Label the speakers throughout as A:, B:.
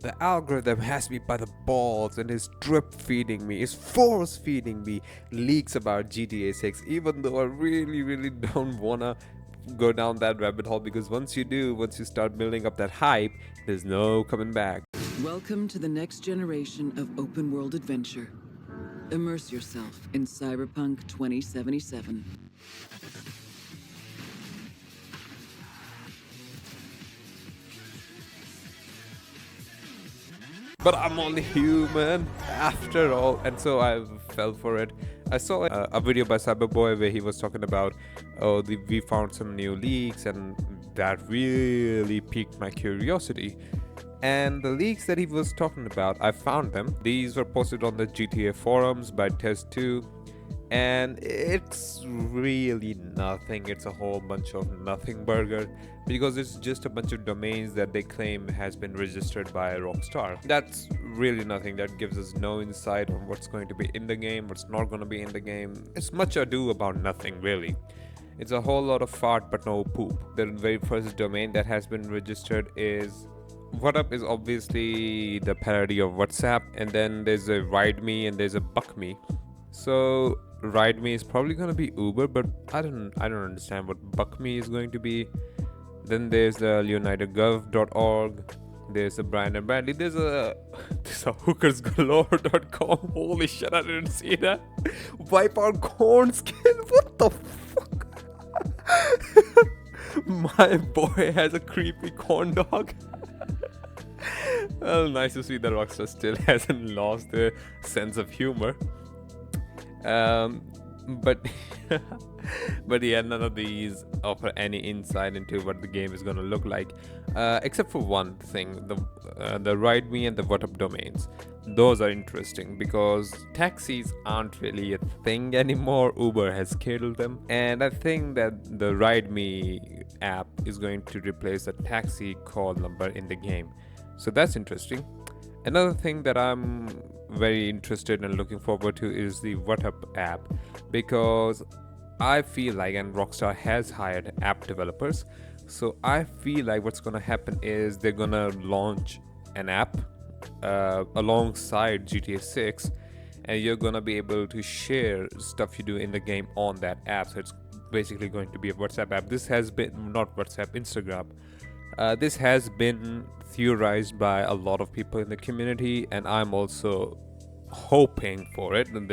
A: The algorithm has me by the balls and is drip feeding me, is force feeding me leaks about GTA 6, even though I really don't wanna go down that rabbit hole, because once you do, once you start building up that hype, there's no coming back.
B: Welcome to the next generation of open world adventure. Immerse yourself in Cyberpunk 2077.
A: But I'm only human after all, and so I fell for it. I saw a video by Cyberboy where he was talking about, oh, we found some new leaks, and that really piqued my curiosity. And the leaks that he was talking about, I found them. These were posted on the GTA forums by Test2, and it's really nothing. It's a whole bunch of nothing burger, because it's just a bunch of domains that they claim has been registered by Rockstar. That's really nothing. That gives us no insight on what's going to be in the game, what's not going to be in the game. It's much ado about nothing, really. It's a whole lot of fart but no poop. The very first domain that has been registered is WhatUp, is obviously the parody of WhatsApp, and then there's a Ride Me and there's a Buck Me. So Ride Me is probably gonna be Uber, but I don't understand what Buck Me is going to be. Then there's the leonidagov.org. There's a Brian and Bradley. There's a hookersgalore.com. Holy shit, I didn't see that. Wipe out corn skin. What the fuck? My boy has a creepy corn dog. Well, nice to see that Rockstar still hasn't lost their sense of humor. But but yeah, none of these offer any insight into what the game is gonna look like, except for one thing: the Ride Me and the WhatUp domains. Those are interesting because taxis aren't really a thing anymore. Uber has killed them, and I think that the Ride Me app is going to replace the taxi call number in the game. So that's interesting. Another thing that I'm very interested and looking forward to is the WhatUp app, because I feel like, and Rockstar has hired app developers, so I feel like what's gonna happen is they're gonna launch an app alongside GTA 6, and you're gonna be able to share stuff you do in the game on that app. So it's basically going to be a WhatsApp app. This has been not WhatsApp, Instagram. This has been theorized by a lot of people in the community, and I'm also hoping for it. And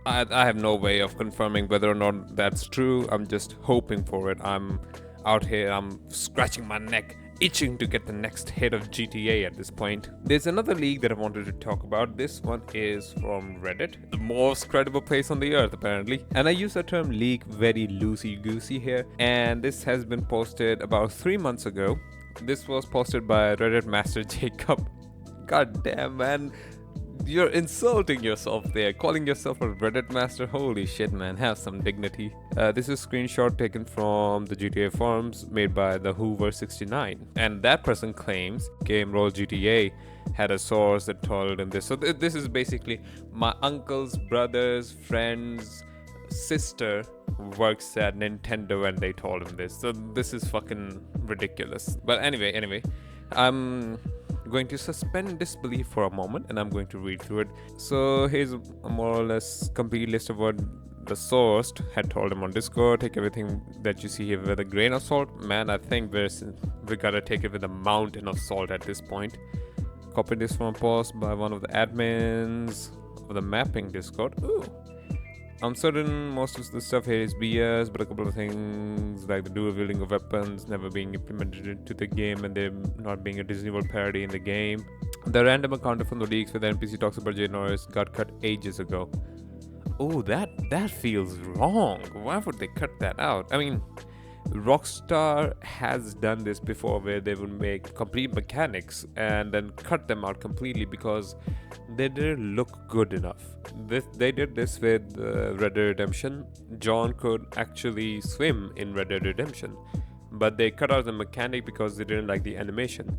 A: I have no way of confirming whether or not that's true. I'm just hoping for it. I'm out here, I'm scratching my neck, itching to get the next hit of GTA at this point. There's another leak that I wanted to talk about. This one is from Reddit, the most credible place on the earth apparently. And I use the term leak very loosey-goosey here. And this has been posted about 3 months ago. This was posted by Reddit Master Jacob. God damn, man. You're insulting yourself there, calling yourself a Reddit master. Holy shit, man, have some dignity. This is a screenshot taken from the GTA forums made by the Hoover69, and that person claims Game Roll GTA had a source that told him this. So this is basically my uncle's brother's friend's sister works at Nintendo and they told him this. So this is fucking ridiculous. But anyway, I'm going to suspend disbelief for a moment and I'm going to read through it. So here's a more or less complete list of what the source had told him on Discord. Take everything that you see here with a grain of salt. Man, I think we gotta take it with a mountain of salt at this point. Copy this from a post by one of the admins of the mapping Discord. Ooh. I'm certain most of the stuff here is BS, but a couple of things like the dual wielding of weapons never being implemented into the game and there not being a Disney World parody in the game. The random encounter from the leaks where the NPC talks about Jay Norris got cut ages ago. Oh, that feels wrong. Why would they cut that out? I mean, Rockstar has done this before where they would make complete mechanics and then cut them out completely because they didn't look good enough. They did this with Red Dead Redemption. John could actually swim in Red Dead Redemption, but they cut out the mechanic because they didn't like the animation.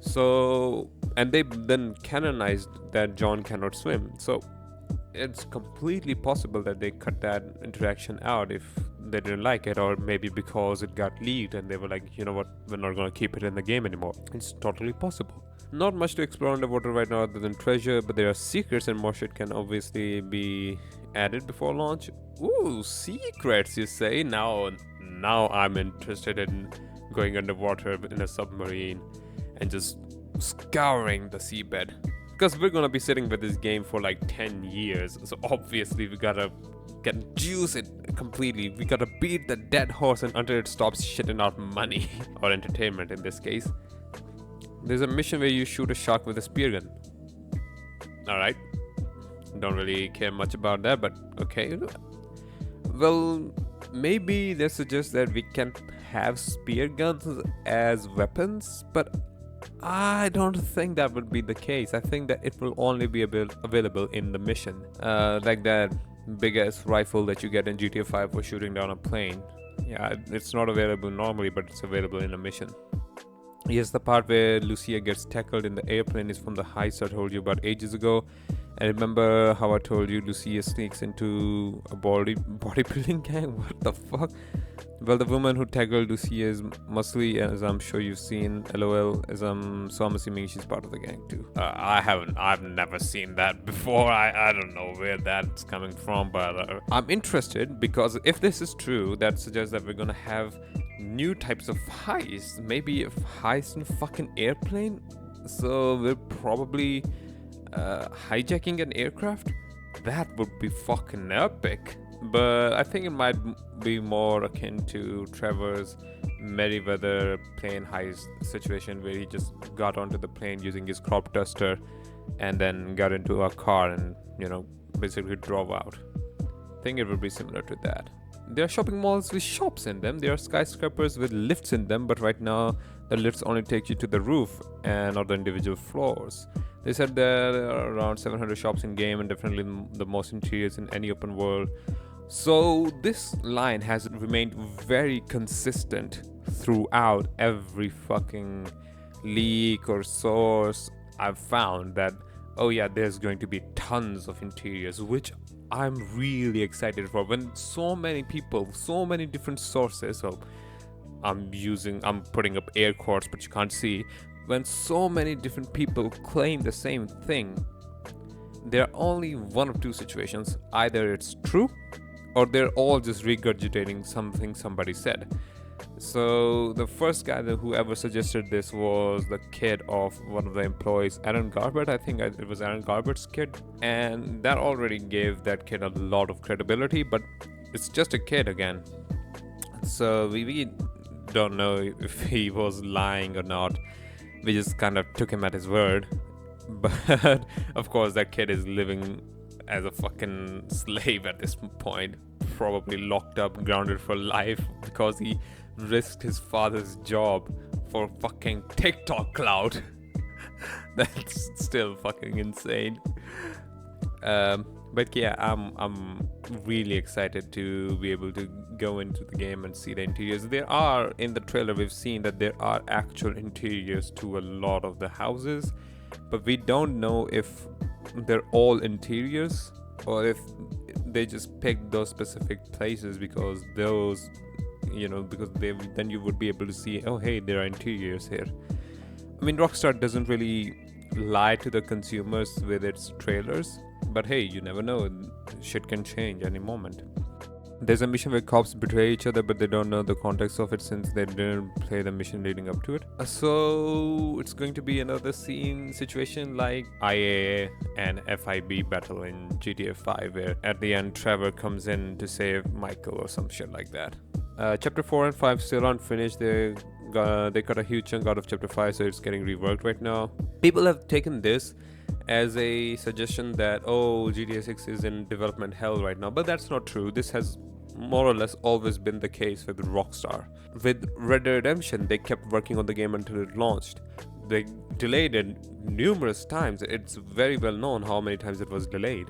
A: So, and they then canonized that John cannot swim. So it's completely possible that they cut that interaction out if they didn't like it, or maybe because it got leaked and they were like, you know what, we're not going to keep it in the game anymore. It's totally possible. Not much to explore underwater right now other than treasure, but there are secrets and more shit can obviously be added before launch. Ooh, secrets, you say? Now I'm interested in going underwater in a submarine and just scouring the seabed. Because we're gonna be sitting with this game for like 10 years, so obviously we gotta juice it completely. We gotta beat the dead horse until it stops shitting out money or entertainment in this case. There's a mission where you shoot a shark with a spear gun. Alright. Don't really care much about that, but okay. Well, maybe they suggest that we can have spear guns as weapons, but I don't think that would be the case. I think that it will only be available in the mission. Like that big ass rifle that you get in GTA 5 for shooting down a plane. Yeah, it's not available normally, but it's available in a mission. Yes, the part where Lucia gets tackled in the airplane is from the heist I told you about ages ago. And remember how I told you Lucia sneaks into a bodybuilding gang? What the fuck? Well, the woman who tackled Lucia is muscly, as I'm sure you've seen. LOL, so I'm assuming she's part of the gang too. I've never seen that before. I don't know where that's coming from, but I'm interested because if this is true, that suggests that we're gonna have new types of heists. Maybe a heist in a fucking airplane. So we're probably hijacking an aircraft. That would be fucking epic. But I think it might be more akin to Trevor's Merryweather plane heist situation, where he just got onto the plane using his crop duster and then got into a car and, basically drove out. I think it would be similar to that. There are shopping malls with shops in them. There are skyscrapers with lifts in them, but right now the lifts only take you to the roof and not the individual floors. They said there are around 700 shops in game and definitely the most interiors in any open world. So this line has remained very consistent throughout every fucking leak or source I've found, that oh yeah, there's going to be tons of interiors, which I'm really excited for. When so many people, so many different sources, so I'm putting up air quotes but you can't see, when so many different people claim the same thing, there are only one of two situations. Either it's true or they're all just regurgitating something somebody said. So the first guy who ever suggested this was the kid of one of the employees, Aaron Garbett. I think it was Aaron Garbett's kid, and that already gave that kid a lot of credibility, but it's just a kid again. So we don't know if he was lying or not. We just kind of took him at his word. But of course that kid is living as a fucking slave at this point, probably locked up, grounded for life, because he risked his father's job for fucking TikTok clout. That's still fucking insane. But yeah, I'm really excited to be able to go into the game and see the interiors. There are, in the trailer we've seen that there are actual interiors to a lot of the houses, but we don't know if they're all interiors or if they just picked those specific places because those, because then you would be able to see, oh hey, there are interiors here. I mean, Rockstar doesn't really lie to the consumers with its trailers, but hey, you never know, shit can change any moment. There's a mission where cops betray each other, but they don't know the context of it since they didn't play the mission leading up to it. So it's going to be another scene situation like IAA and FIB battle in GTA 5, where at the end Trevor comes in to save Michael or some shit like that. Chapter 4 and 5 still aren't finished. They cut a huge chunk out of Chapter 5, so it's getting reworked right now. People have taken this as a suggestion that, oh, GTA 6 is in development hell right now, but that's not true. This has more or less always been the case with Rockstar. With Red Dead Redemption, they kept working on the game until it launched. They delayed it numerous times. It's very well known how many times it was delayed.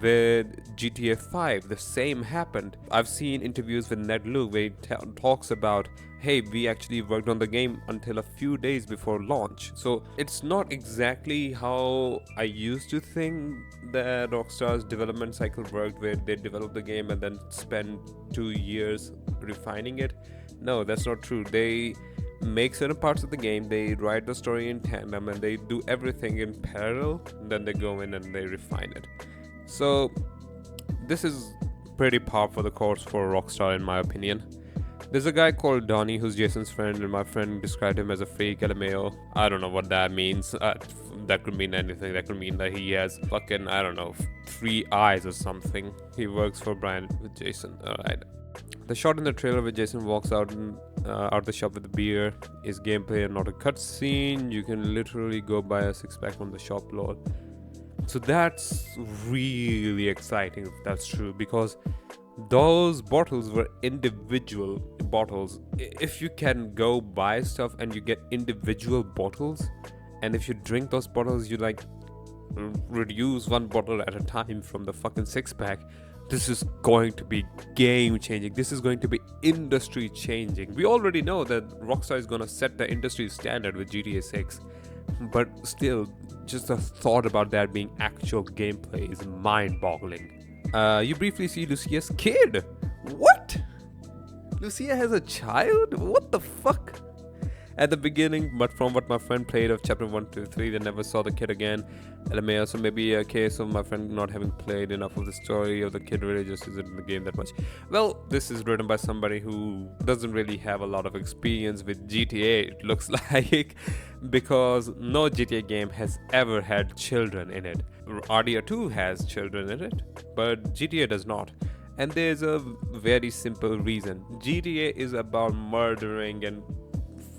A: With GTA 5, the same happened. I've seen interviews with Ned Luke where he talks about, hey, we actually worked on the game until a few days before launch. So it's not exactly how I used to think that Rockstar's development cycle worked, where they develop the game and then spend 2 years refining it. No, that's not true. They make certain parts of the game, they write the story in tandem, and they do everything in parallel. Then they go in and they refine it. So this is pretty par for the course for Rockstar, in my opinion. There's a guy called Donnie who's Jason's friend, and my friend described him as a fake LMAO. I don't know what that means. That could mean anything. That could mean that he has fucking, I don't know, 3 eyes or something. He works for Brian with Jason. Alright. The shot in the trailer where Jason walks out the shop with the beer is gameplay and not a cutscene. You can literally go buy a 6-pack from the shop floor. So that's really exciting if that's true, because those bottles were individual bottles. If you can go buy stuff and you get individual bottles, and if you drink those bottles, you like reduce 1 bottle at a time from the fucking 6-pack. This is going to be game changing. This is going to be industry changing. We already know that Rockstar is going to set the industry standard with GTA 6, but still, just the thought about that being actual gameplay is mind-boggling. You briefly see Lucia's kid. What? Lucia has a child? What the fuck? At the beginning, but from what my friend played of chapter 1 to 3, they never saw the kid again. LMAO, so maybe a case of my friend not having played enough of the story, or the kid really just isn't in the game that much. Well, this is written by somebody who doesn't really have a lot of experience with GTA, it looks like, because no GTA game has ever had children in it. RDR2 has children in it, but GTA does not. And there's a very simple reason. GTA is about murdering and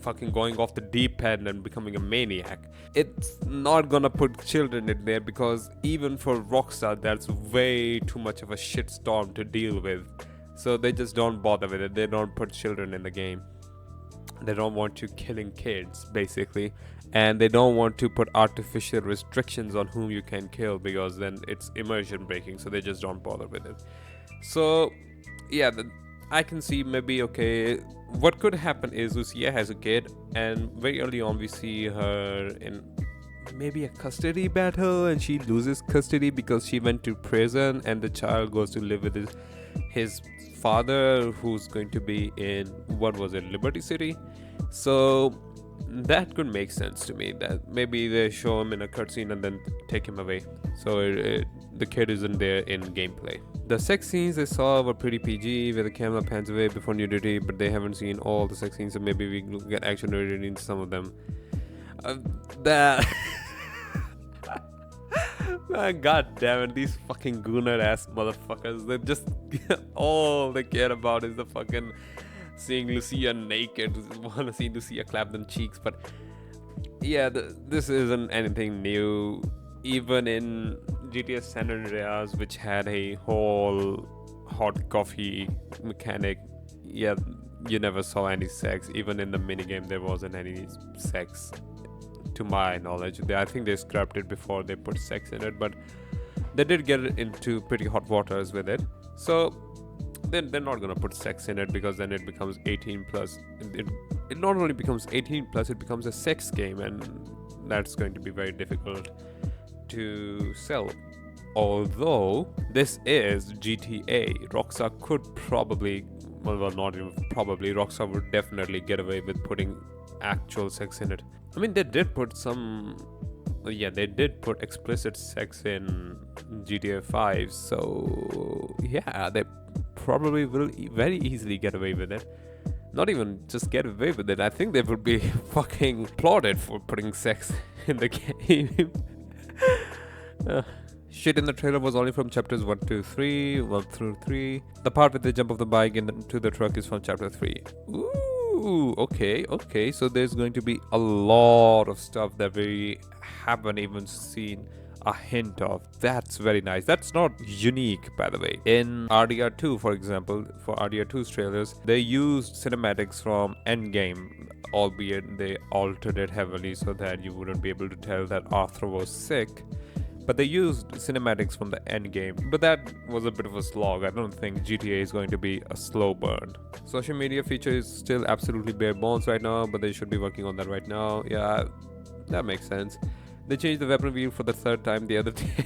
A: fucking going off the deep end and becoming a maniac. It's not gonna put children in there, because even for Rockstar, that's way too much of a shitstorm to deal with. So they just don't bother with it. They don't put children in the game. They don't want you killing kids, basically. And they don't want to put artificial restrictions on whom you can kill, because then it's immersion breaking. So they just don't bother with it. So yeah, I can see maybe, okay, what could happen is Lucia has a kid, and very early on we see her in maybe a custody battle, and she loses custody because she went to prison, and the child goes to live with his father, who's going to be in, what was it, Liberty City. So that could make sense to me, that maybe they show him in a cutscene and then take him away, so the kid isn't there in gameplay. The sex scenes I saw were pretty PG, where the camera pans away before nudity, but they haven't seen all the sex scenes, so maybe we can get action nudity in some of them. That Man, god damn it, these fucking gooner ass motherfuckers, they just all they care about is the fucking seeing Lucia naked, wanna see Lucia clap them cheeks. But yeah, this isn't anything new. Even in GTA San Andreas, which had a whole hot coffee mechanic, yeah, you never saw any sex. Even in the minigame, there wasn't any sex, to my knowledge. I think they scrapped it before they put sex in it, but they did get into pretty hot waters with it. So they're not gonna put sex in it, because then it becomes 18 plus. It not only becomes 18 plus, it becomes a sex game, and that's going to be very difficult to sell. Although this is GTA, Rockstar could probably, well, not even probably, Rockstar would definitely get away with putting actual sex in it. I mean, they did put they did put explicit sex in GTA 5, so yeah, they probably will very easily get away with it. Not even just get away with it, I think they would be fucking applauded for putting sex in the game. Shit in the trailer was only from chapters 1 through 3. The part with the jump of the bike into the truck is from chapter 3. Ooh, okay. So there's going to be a lot of stuff that we haven't even seen a hint of. That's very nice. That's not unique, by the way. In RDR2, for example, for RDR2's trailers, they used cinematics from Endgame, albeit they altered it heavily so that you wouldn't be able to tell that Arthur was sick. But they used cinematics from the end game. But that was a bit of a slog. I don't think GTA is going to be a slow burn. Social media feature is still absolutely bare bones right now, but they should be working on that right now. Yeah, that makes sense. They changed the weapon wheel for the 3rd time the other day.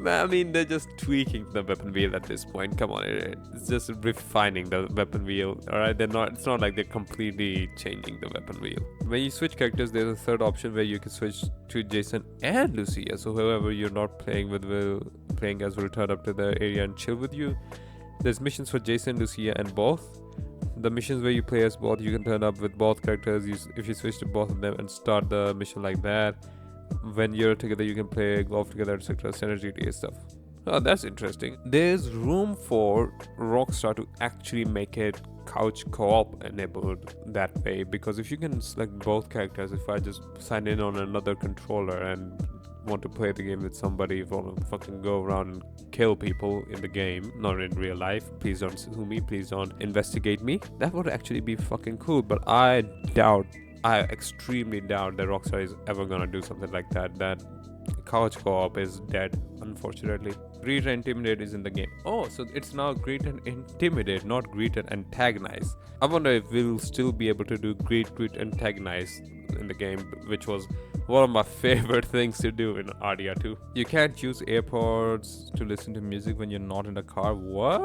A: I mean, they're just tweaking the weapon wheel at this point. Come on, it's just refining the weapon wheel. All right, they're not. It's not like they're completely changing the weapon wheel. When you switch characters, there's a third option where you can switch to Jason and Lucia. So whoever you're not playing with playing as will turn up to the area and chill with you. There's missions for Jason, Lucia, and both. The missions where you play as both, you can turn up with both characters. If you switch to both of them and start the mission like that. When you're together, you can play golf together, etc. Standard GTA stuff. Oh, that's interesting. There's room for Rockstar to actually make it couch co-op enabled that way, because if you can select both characters, if I just sign in on another controller and want to play the game with somebody, if I want to fucking go around and kill people in the game, not in real life, please don't sue me, please don't investigate me, that would actually be fucking cool. But I extremely doubt that Rockstar is ever gonna do something like that. That couch co-op is dead, unfortunately. Greet and Intimidate is in the game. Oh, so it's now Greet and Intimidate, not Greet and Antagonize. I wonder if we'll still be able to do Greet, Antagonize in the game, which was one of my favorite things to do in RDR2. You can't use AirPods to listen to music when you're not in the car. What?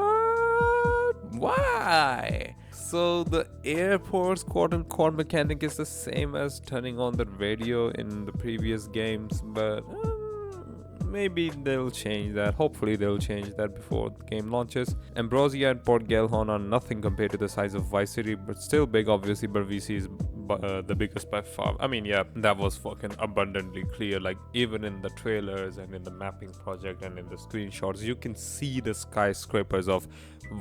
A: Why? So the AirPods quote-unquote mechanic is the same as turning on the radio in the previous games, but maybe they'll change that. Hopefully they'll change that before the game launches. Ambrosia and Port Gellhorn are nothing compared to the size of Vice City, but still big obviously, but VC is the biggest by far. I mean, yeah, that was fucking abundantly clear. Like, even in the trailers and in the mapping project and in the screenshots, you can see the skyscrapers of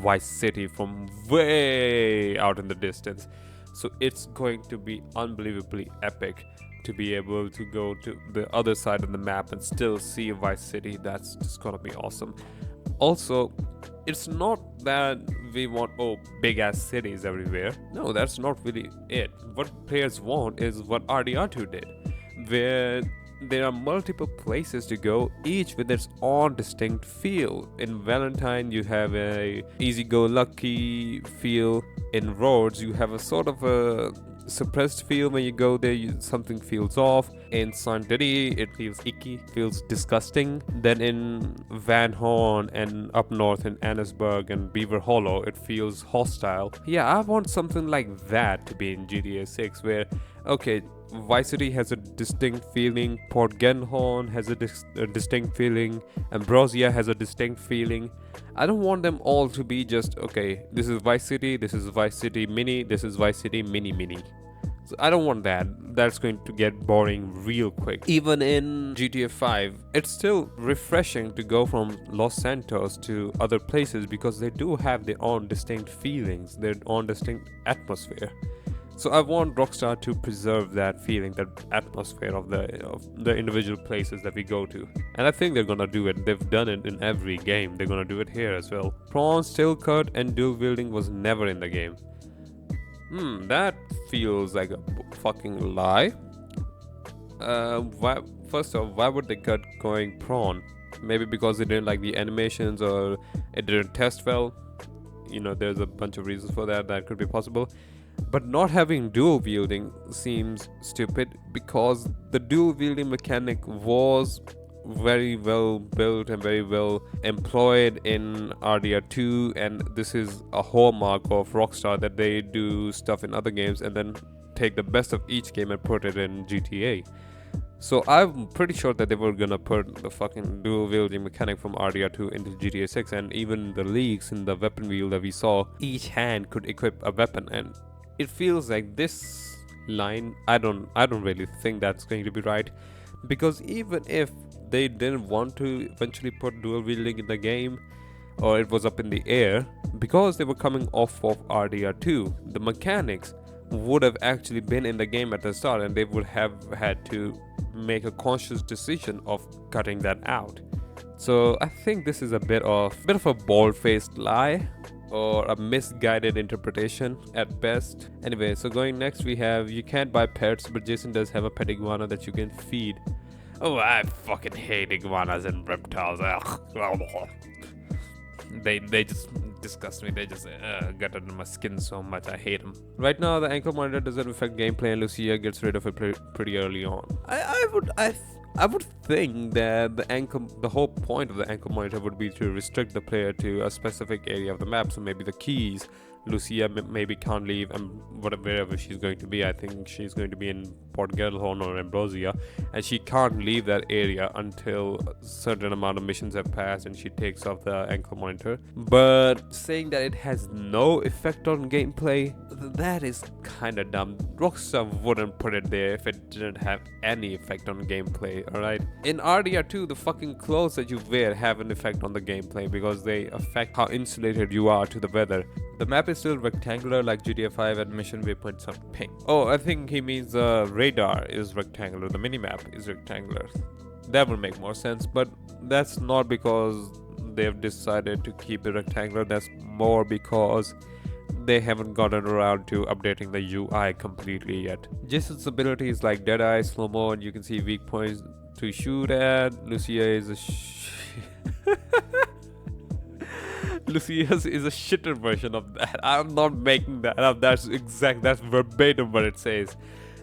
A: Vice City from way out in the distance. So it's going to be unbelievably epic to be able to go to the other side of the map and still see Vice City. That's just gonna be awesome. Also, it's not that we want big ass cities everywhere. No, that's not really it. What players want is what RDR2 did, where there are multiple places to go, each with its own distinct feel. In Valentine, you have a easy-go-lucky feel. In Rhodes, you have a sort of a suppressed feel. When you go there, something feels off. In Saint Denis, it feels icky, feels disgusting. Then in Van Horn and up north in Annesburg and Beaver Hollow, it feels hostile. Yeah, I want something like that to be in GTA 6, where, okay, Vice City has a distinct feeling, Port Gellhorn has a distinct feeling, Ambrosia has a distinct feeling. I don't want them all to be just, okay, this is Vice City Mini, this is Vice City Mini. So I don't want that. That's going to get boring real quick. Even in GTA 5, it's still refreshing to go from Los Santos to other places, because they do have their own distinct feelings, their own distinct atmosphere. So I want Rockstar to preserve that feeling, that atmosphere of the individual places that we go to. And I think they're gonna do it. They've done it in every game. They're gonna do it here as well. Prawn, still cut, and dual wielding was never in the game. That feels like a fucking lie. First off, why would they cut going prawn? Maybe because they didn't like the animations, or it didn't test well. You know, there's a bunch of reasons for that. That could be possible. But not having dual wielding seems stupid, because the dual wielding mechanic was very well built and very well employed in RDR2, and this is a hallmark of Rockstar, that they do stuff in other games and then take the best of each game and put it in GTA. So I'm pretty sure that they were gonna put the fucking dual wielding mechanic from RDR2 into GTA 6, and even the leaks in the weapon wheel that we saw, each hand could equip a weapon, and it feels like this line, I don't really think that's going to be right, because even if they didn't want to eventually put dual wielding in the game, or it was up in the air, because they were coming off of RDR2, the mechanics would have actually been in the game at the start, and they would have had to make a conscious decision of cutting that out. So I think this is a bit of a bald-faced lie, or a misguided interpretation at best. Anyway, so going next, we have, you can't buy pets, but Jason does have a pet iguana that you can feed. Oh, I fucking hate iguanas and reptiles. They just disgust me. They just get under my skin so much. I hate them. Right now, the ankle monitor doesn't affect gameplay, and Lucia gets rid of it pretty early on. I would think that the whole point of the anchor monitor would be to restrict the player to a specific area of the map. So maybe the keys. Lucia maybe can't leave, and wherever she's going to be. I think she's going to be in Port Gellhorn or Ambrosia, and she can't leave that area until a certain amount of missions have passed, and she takes off the ankle monitor. But saying that it has no effect on gameplay, that is kind of dumb. Rockstar wouldn't put it there if it didn't have any effect on gameplay. Alright, in RDR2, the fucking clothes that you wear have an effect on the gameplay because they affect how insulated you are to the weather. The map is still rectangular like GTA 5, and mission waypoints are pink. Oh, I think he means the radar is rectangular, the minimap is rectangular. That would make more sense, but that's not because they've decided to keep it rectangular. That's more because they haven't gotten around to updating the UI completely yet. Jason's abilities like Deadeye, Slow-Mo, and you can see weak points to shoot at. Lucia is a Lucia's is a shitter version of that. I'm not making that up. That's verbatim what it says.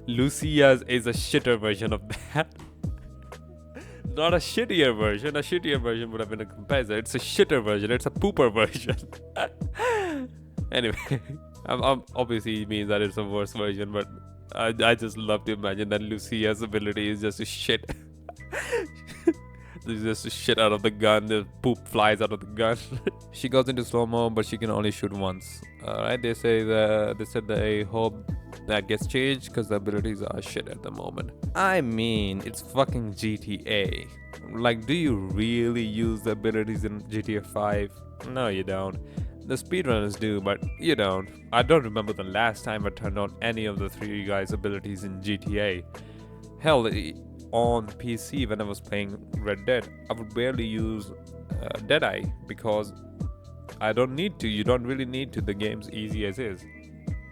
A: Lucia's is a shitter version of that. Not a shittier version. A shittier version would have been a comparison. It's a shitter version. It's a pooper version. Anyway, I'm obviously it means that it's a worse version, but I just love to imagine that Lucia's ability is just to shit. There's just shit out of the gun. The poop flies out of the gun. She goes into slow-mo, but she can only shoot once. Alright, they said they hope that gets changed because the abilities are shit at the moment. I mean, it's fucking GTA. Like, do you really use the abilities in GTA 5? No, you don't. The speedrunners do, but you don't. I don't remember the last time I turned on any of the three guys' abilities in GTA. Hell, on PC when I was playing Red Dead, I would barely use Deadeye because I don't need to. You don't really need to. The game's easy as is.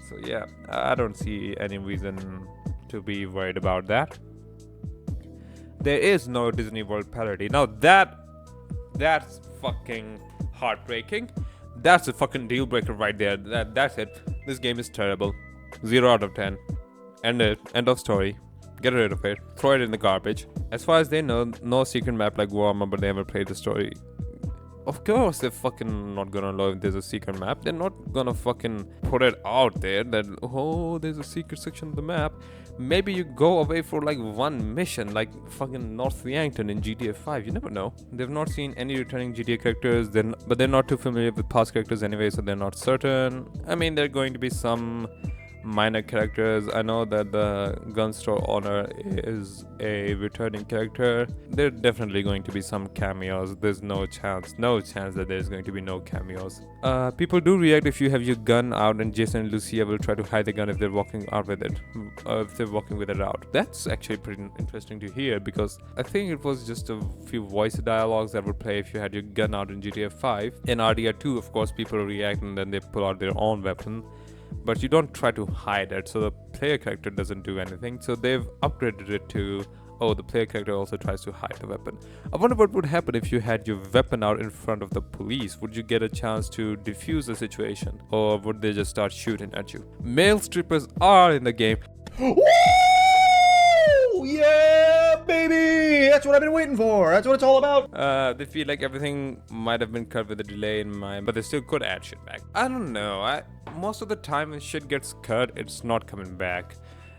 A: So yeah, I don't see any reason to be worried about that. There is no Disney World parody. Now that's fucking heartbreaking. That's a fucking deal breaker right there. That's it. This game is terrible. 0 out of 10. End it. End of story. Get rid of it. Throw it in the garbage. As far as they know, no secret map like Warhammer, but they haven't played the story. Of course, they're fucking not gonna know if there's a secret map. They're not gonna fucking put it out there that, oh, there's a secret section of the map. Maybe you go away for like one mission, like fucking North Yankton in GTA 5. You never know. They've not seen any returning GTA characters, but they're not too familiar with past characters anyway, so they're not certain. I mean, there are going to be some minor characters. I know that the gun store owner is a returning character. There are definitely going to be some cameos. There's no chance that there's going to be no cameos. People do react if you have your gun out, and Jason and Lucia will try to hide the gun if they're walking out with it, if they're walking with it out. That's actually pretty interesting to hear, because I think it was just a few voice dialogues that would play if you had your gun out in GTA 5. In RDR2, of course, people react and then they pull out their own weapon. But you don't try to hide it, so the player character doesn't do anything. So they've upgraded it to, oh, the player character also tries to hide the weapon. I wonder what would happen if you had your weapon out in front of the police. Would you get a chance to defuse the situation, or would they just start shooting at you? Male strippers are in the game.
C: Woo! Yeah, baby! That's what I've been waiting for. That's what it's all about.
A: They feel like everything might have been cut with a delay in mind, but they still could add shit back. I don't know. Most of the time when shit gets cut, it's not coming back.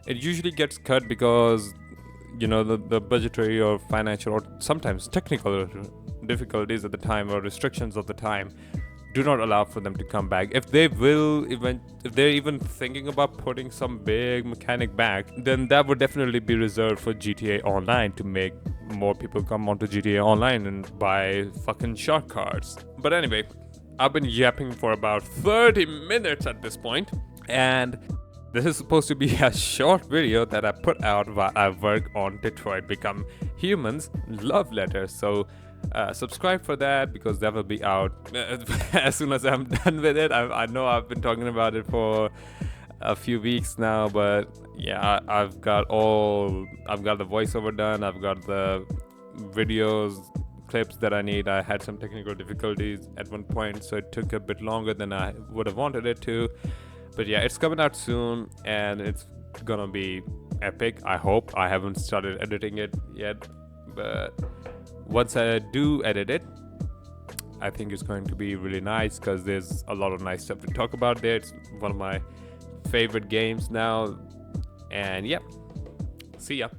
A: It usually gets cut because, you know, the budgetary or financial or sometimes technical difficulties at the time or restrictions of the time do not allow for them to come back. If they're even thinking about putting some big mechanic back, then that would definitely be reserved for GTA Online to make more people come onto GTA Online and buy fucking shark cards. But anyway, I've been yapping for about 30 minutes at this point, and this is supposed to be a short video that I put out while I work on Detroit Become Human's love letter. So subscribe for that, because that will be out as soon as I'm done with it. I know I've been talking about it for a few weeks now, but yeah, I've got the voiceover done. I've got the videos, clips that I need. I had some technical difficulties at one point, so it took a bit longer than I would have wanted it to. But yeah, it's coming out soon, and it's gonna be epic. I hope. I haven't started editing it yet. but once I do edit it, I think it's going to be really nice because there's a lot of nice stuff to talk about there. It's one of my favorite games now. And yeah, see ya.